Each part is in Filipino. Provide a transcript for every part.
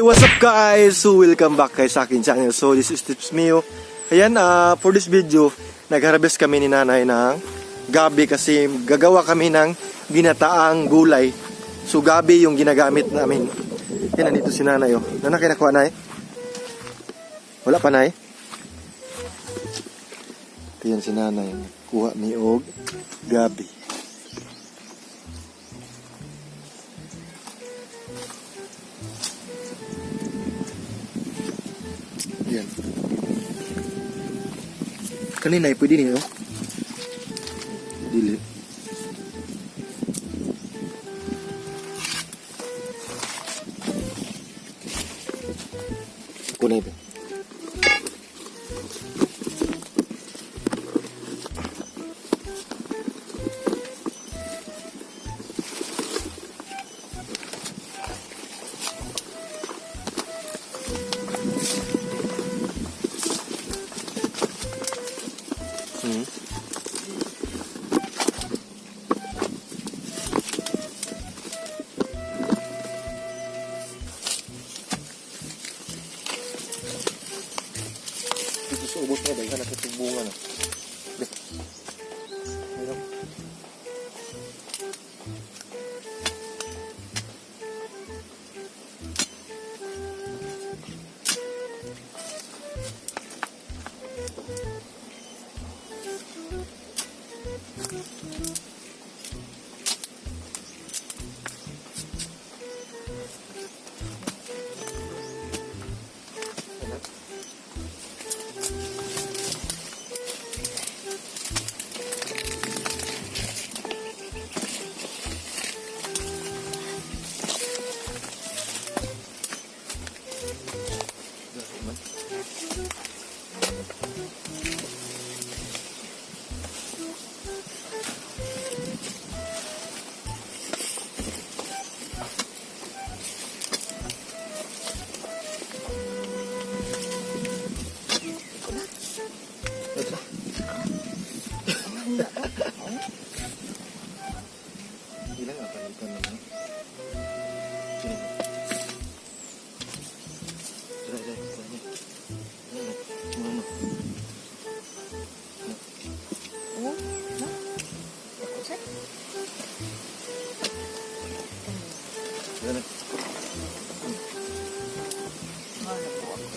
What's up guys? So welcome back kay sa akin channel. So this is Tips Mio. Ayan, for this video, nag-harvest kami ni nanay ng gabi kasi gagawa kami ng ginataang gulay. So gabi yung ginagamit namin. Yan, nandito si nanay. Oh. Nanay, kinakuha na eh? Wala pa na eh? Ito yan si nanay. Kuha ni og gabi. Yan. Kanina ay pwede niyo. Dili. Kunay ba? Ito sa ubos na ba? Ika nakitubunga na. Ayun. Ilang apa ikan naman? Sini. Dai. Mana? Oh, no. Ako sa. Mana? Mana po ako.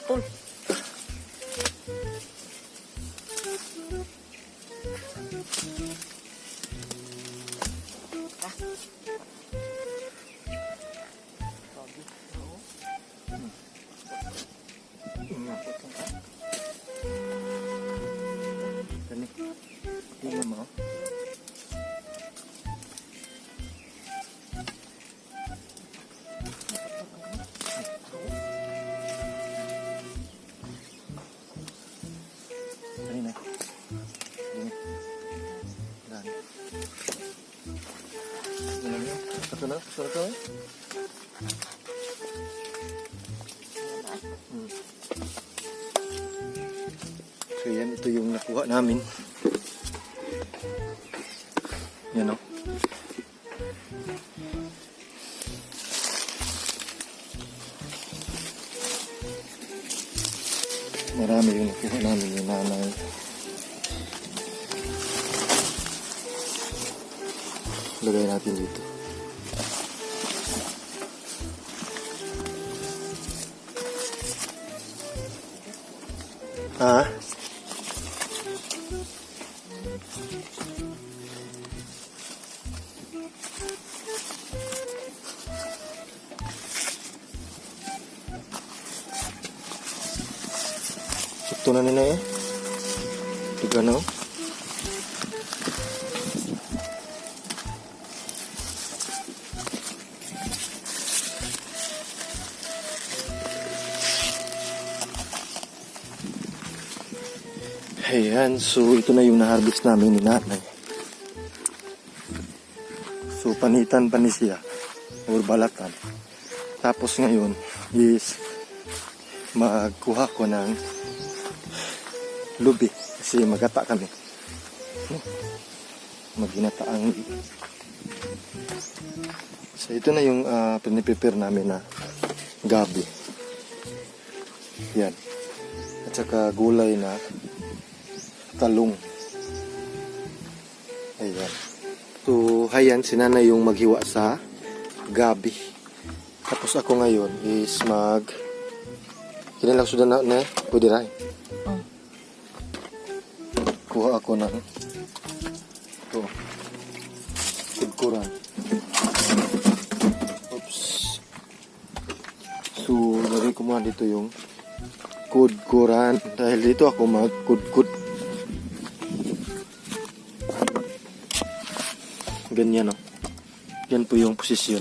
Pul. Kani. Tingnan mo. Kanina. Ini. Dan. Ini. Satu na. So yan, ito yung nakuha namin. Yan o. Lagay natin dito. Ah. Ito na nila eh. Tiga na. Ayan, so ito na yung na-harvest namin ni nanay. So panitan pa ni siya or balatan. Tapos ngayon is magkuha ko ng lubi kasi magata kami. Maginata ang lubi. So ito na yung piniprepare namin na gabi. Yan. At saka gulay na talong. Ayan. So, hayan, si nanay yung maghiwa sa gabi. Tapos ako ngayon is kinilang sudan na pwede rin. Oh. Kuha ako ng ito. Kudkuran. Oops. So, lagay ko muna dito yung kudkuran. Dahil dito ako magkudkud. Ganyan, no? Yan po yung posisyon.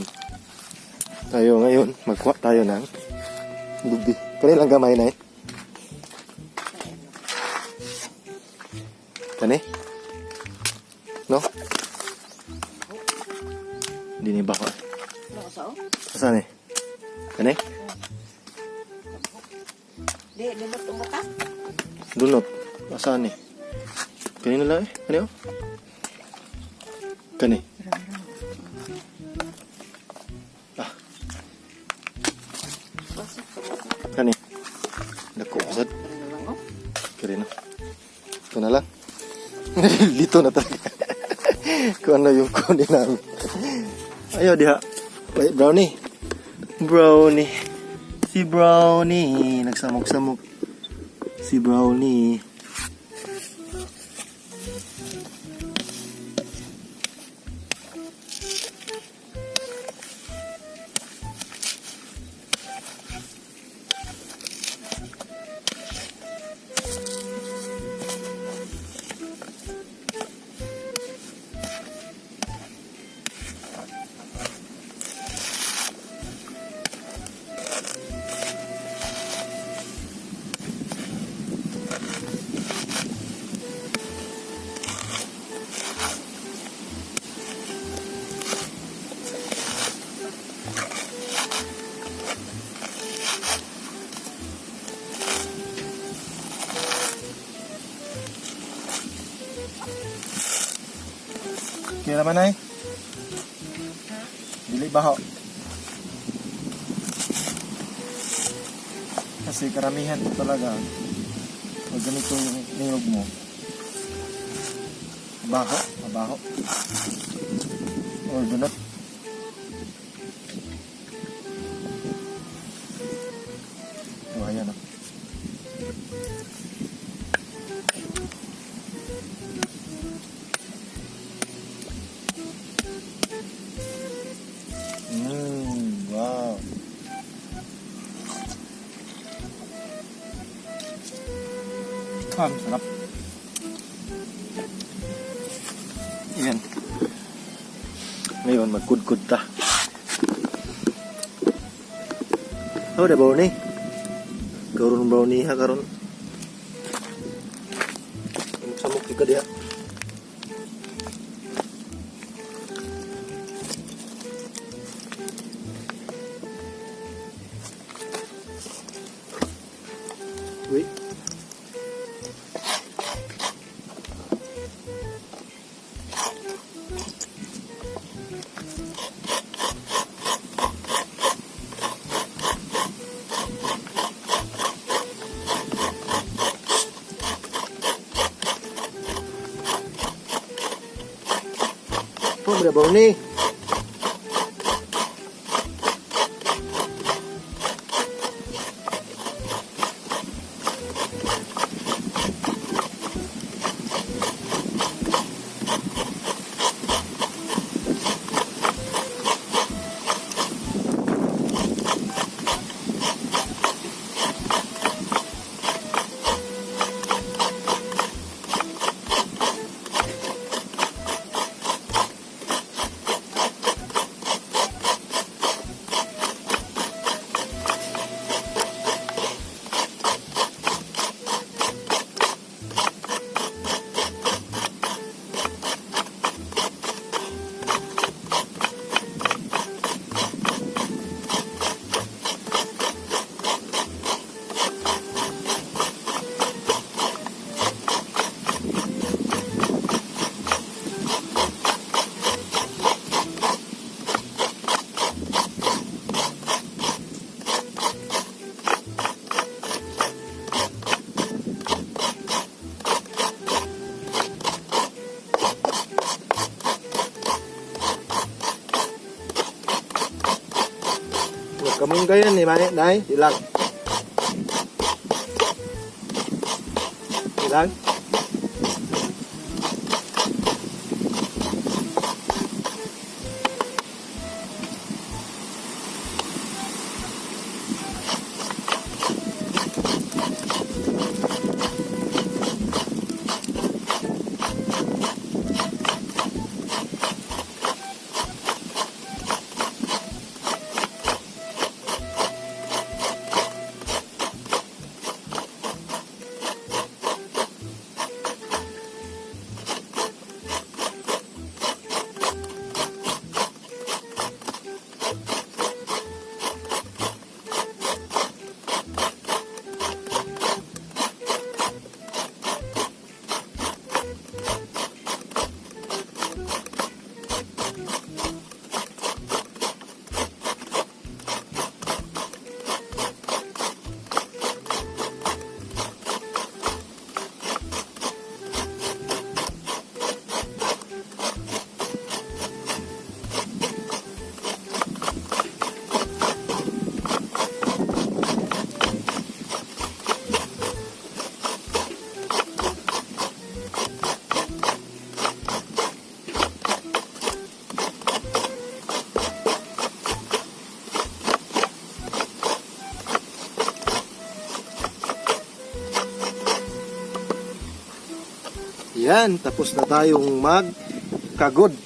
Tayo ngayon, magkuha tayo ng lubi. Kanilang gamay na eh. Kani? No? Hindi ni ba ko? Ano sa o? Saan eh? Kani? Di, lunot ang mata. Dunot. Saan eh? Kani na lang eh? Kani oh? Kani? Ah. Basok. Kani? Dako, asad. Ano lang o? Kaya na. Ito na lang. Lito na talaga. Kung ano yung kunin namin. Ayaw diha. Wait, brownie. Brownie. Si Brownie. Nagsamok-samok. Si Brownie. Kaya naman ay. Dili baho. Kasi karamihan po talaga pag ganito yung niyog mo. Baho, mabaho. Or dunot. Oh, ayan o. Wow. Sarap. Yan. Ngayon, magkudkud ta. Oh, ada brownie. Karon brownie ha karon. Samok juga dia. Wait. Oh, berabaw ni. Kamunggayan ni Mane, Nay, ilang. Ilang. Yan, tapos na tayong magkagod.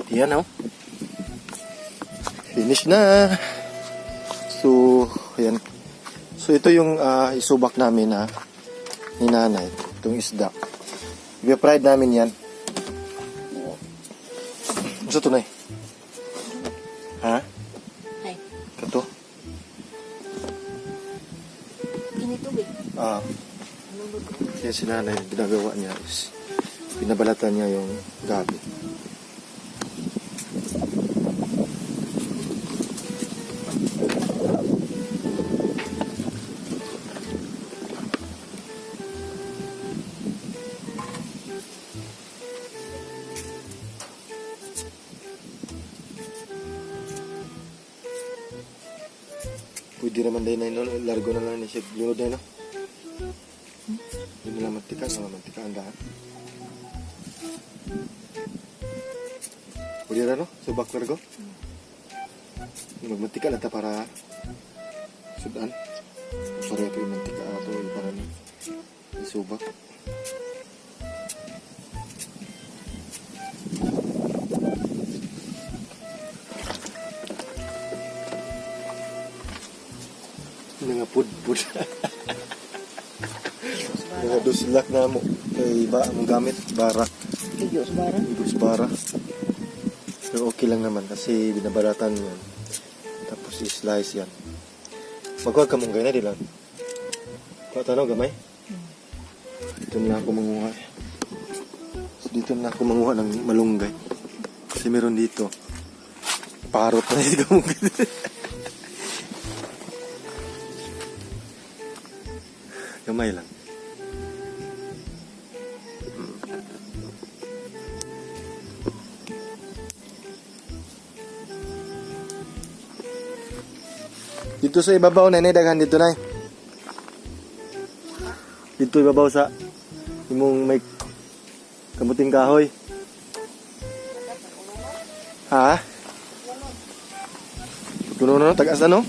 Yan, oh. Finish na. So, yan. So, ito yung isubak namin na ni nanay. Itong isda. I-fried namin yan. Gusto ito, Nay? Ha? Ay, Kato? ini tubig. Kaya si nanay, ginagawa niya is pinabalatan niya yung gabi. Pwede naman din na largo na lang ni Chef Lunod na, no? Hindi na lang mantika, sama mantika ang daan. Pwede na, no? Subak largo. Magmantika lang ta para sudan. Sorry ito yung mantika ato para ni isubak. Nga pud-pud. Nga dusilak na mo. Kay ba ang gamit? Bara. Tiyo sa barang. Ibus bara. Pero okay lang naman kasi binabalatan yan. Tapos i-slice yan. Maghuwag ka mong gaya na dilan. Kuha tanaw gamay. Dito na ako manguha. So, dito na ako manguha ng malunggay. Kasi meron dito. Parot na dito mong gamay lang. Dito sa ibabaw na daghan dito na. Dito ibabaw sa imong may kamuting kahoy. Ha? Puno no, tagas na no?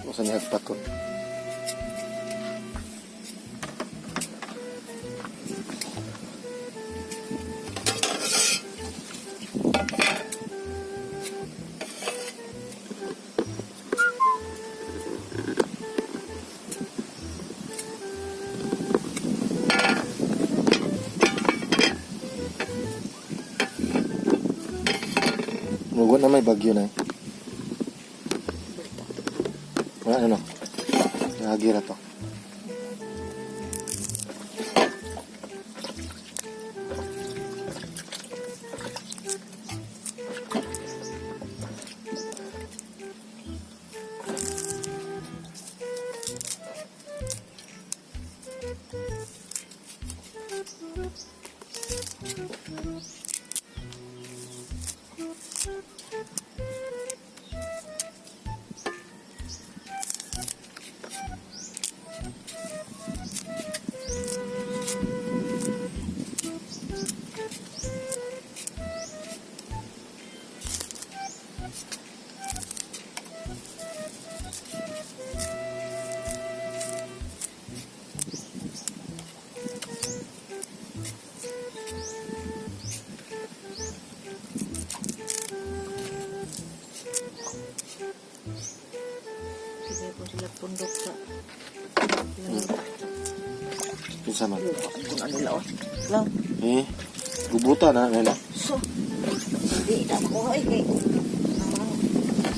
Masa niya agpat ko. Mugot na may bagyo na. Wala ano. Nahagi na to. Sige po sila pundok sa Isa man. kung ano laon. Lang. Gubutan na nila. So, di na ko ay kay.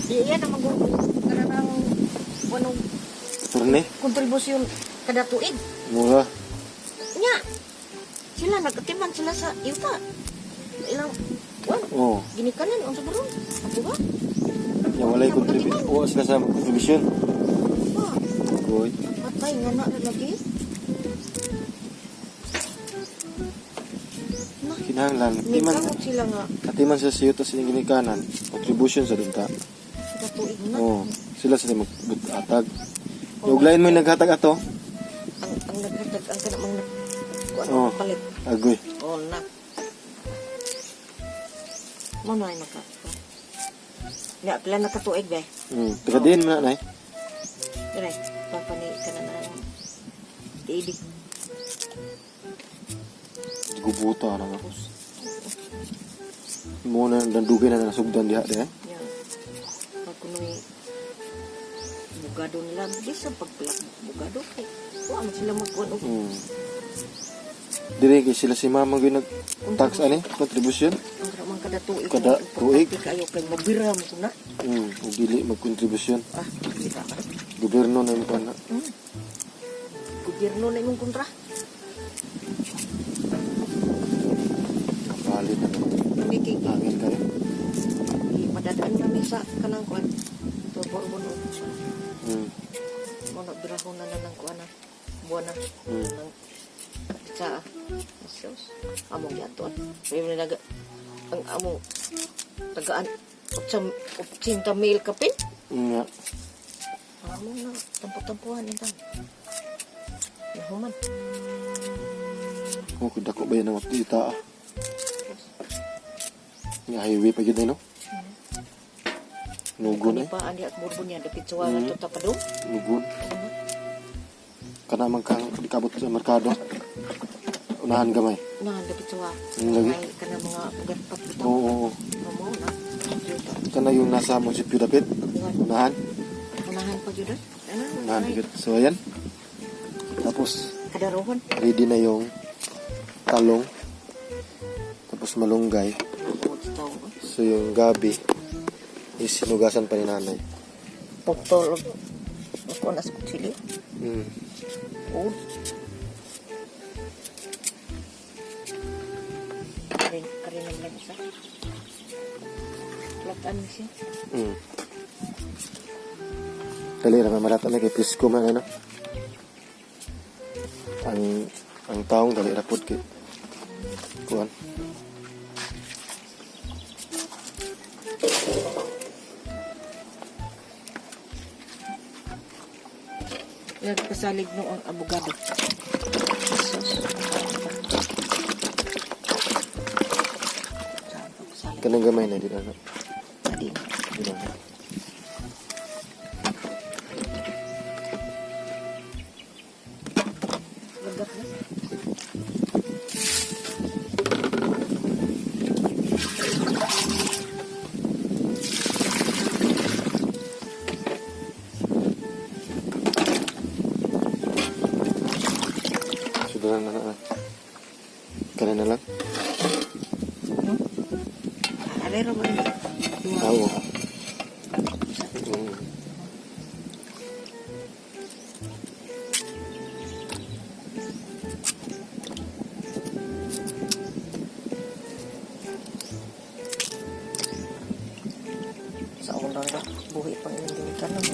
Di yan naman ko kanang wanong Turne. kontribusyon kada tuig. Mura. Nya. Sila nagkatiman sila sa yuta. Ilang wan Oh. ginikanan unsa baron? Ako ba? Yang walay kontribusi. Oh, sila sa kontribution. Ah, Koy. patay nga na lagi. Na, Kinahanglan. Timan. nagkamot sila nga Katiman sa siyo to sining ginikanan. Contribution sa dunta. kada tuig na. Oh. Sila sa mag-atag. Uglayin mo yung naghatag ato. Ang naghatag ang kana mga kuan Oh. palit. Agoy. Oh na. Mo na ay maka. Ya, pila na katuig be. Taga din mo na nay. Dire, papani ka na na. Tiibig. Gubuta na nga. Mo na dandugay na nasugdan diha de. Ya. Pagkunoy bugado nila bisa pagpilak bugado kay. Wa man sila magkuan og Dire kay sila si mama gyud nag tax ani contribution. ang ramang kada tuig. Kada tuig. Kayo kay mabiram ko na. Ug dili mag-contribution. Ah, kita ka. Gobyerno na yung pana. Gobyerno na imong kontra. Kapalit na naman. Hindi kay Hangin kayo. madadaan kami sa kanang kuan. To borbon og mo na birahon na ng kuan na. Buwan na. Ng sa sos. Among yaton. Pero naga ang among tagaan 80 mil kapin. Nga. Among na tampo-tampuhan ito. Nahuman. Oh, kudako ba yan ang kita ah. Nga highway pa yun no? Nugon Kani eh. pa andi at borbon niya dapit sa wala to tapadong. Nugon. Kana man kang kabot sa merkado. Unahan gamay. Na dapit sa wala. Lagi. Kana mga pagkat bitaw. Oo. Mamo na. Kana yung nasa munisipyo dapit. Unahan. Unahan pa jud. Ano? Unahan dikit. So ayan. Tapos Kadarohon. ready na yung talong. Tapos malunggay. So yung gabi is sinugasan pa ni nanay. Pagtol. Ako na sa kutsilyo. Oh. Karin lang isa. Latan siya. Dali na malata na kay Pisco man ano. ang taong dali rapod kay kuan. Nagpasalig no ang abogado. Kanang gamay na di na. Adi. Di na. Lagap na. Sudah na. Kana na lang. Alero ba rin? Oo. Sa unang na, buhay pang hindi ka na mo.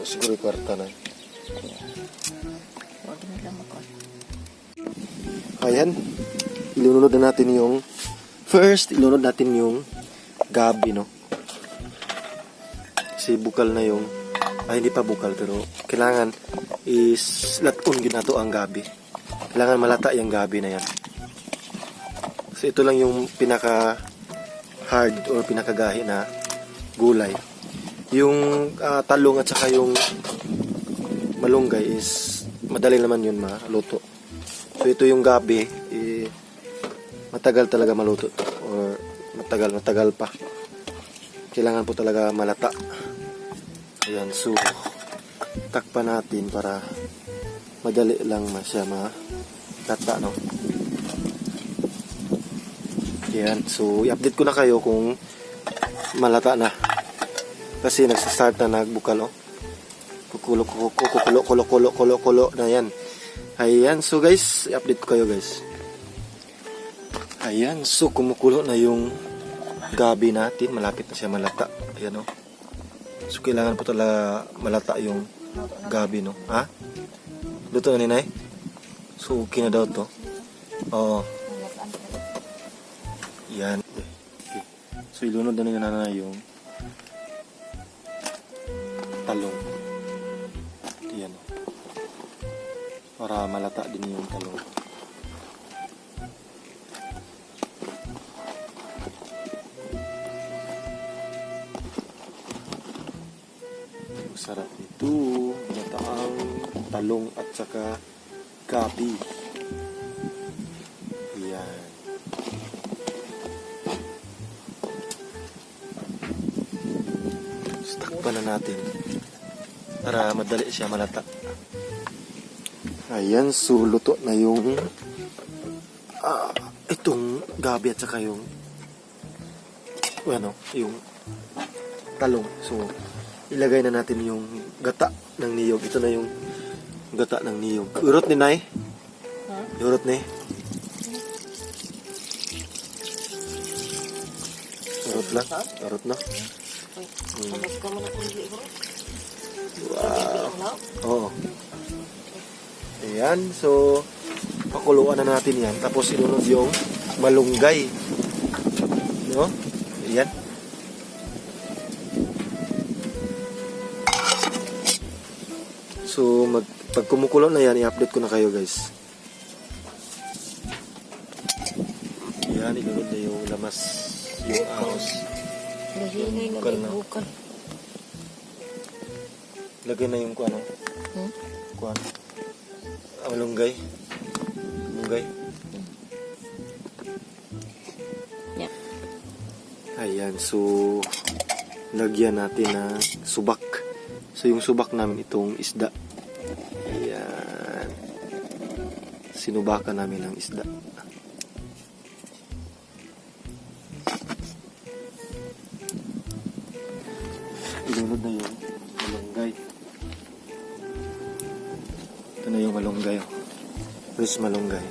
Siguro kwarta na. Huwag nila ako. Ayan. Ilunod na natin yung ilunod natin yung gabi, no? Kasi bukal na yung hindi pa bukal pero kailangan is laton yun nato ang gabi. Kailangan malata yung gabi na yan. So ito lang yung pinaka hard or pinakagahi na gulay. Yung talong at saka yung malunggay is madali naman yun maluto. So ito yung gabi, matagal talaga maluto or matagal pa. Kailangan po talaga malata. Ayan, so takpan natin para madali lang siya malata, no? Ayan, so i-update ko na kayo kung malata na. Kasi nagsastart na nagbukal, oh. Kukulo na yan. Ayan, so guys, i-update ko kayo guys. Ayan, so kumukulo na yung gabi natin. Malapit na siya malata. Ayan, oh. So kailangan po talaga malata yung gabi, no? Ha? Luto na ninay? So okay na daw to. Oo. Yan. Okay. So ilunod na nanay yung talong. Yan. Para malata din yung talong. Sarap ito. Malataang talong at saka gabi. Yan. Takpan na natin para madali siya malata. Ayan, so luto na yung itong gabi at saka yung yung talong. So ilagay na natin yung gata ng niyog. Ito na yung gata ng niyog. Urot ni Nay? Urot ni? Urot lang? Urot na? Wow. Oo. Ayan, so pakuluan na natin yan. Tapos ilunod yung malunggay. No? Ayan. So pag kumukulo na yan, i-update ko na kayo guys. Ayan, ilunod na yung lamas, yung ahos. Nahinay na Bukal may na. bukal. Lagay na yung kuano. Kuano. Malunggay. Malunggay. Yeah. Ayan, so lagyan natin ng subak. So yung subak namin itong isda. Ayan. Sinubakan namin ng isda. Ilunod na yung malunggay. Ito na yung malunggay. Fresh malunggay.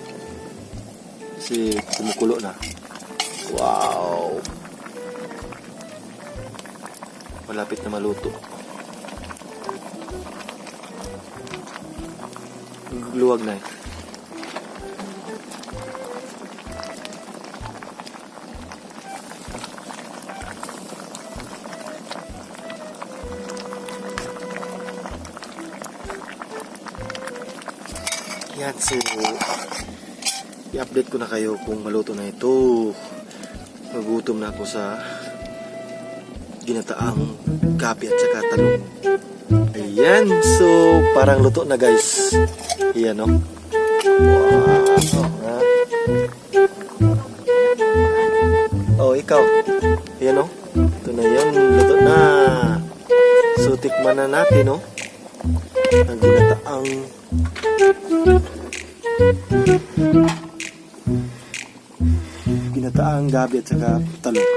Kasi kumukulo na. Wow! Malapit na maluto. magluwag na. Yan, so i-update ko na kayo kung maluto na ito. Magutom na ako sa ginataang gabi at saka talong. Ayan, so parang luto na guys. Ayan, no? Wow, ha? Oh, ikaw. Ayan, no? Ito na yan, luto na. So tikman na natin, no? Ang ginataang gabi at saka talong.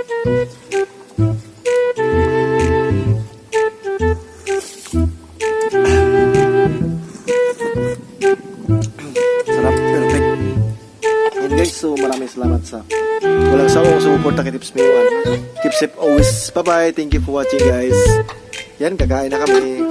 Sarap, perfect. And guys, so maraming salamat sa walang sawang sumuporta kay Tips Mayuan. Keep safe always. Bye-bye. Thank you for watching guys. Yan, kakain na kami.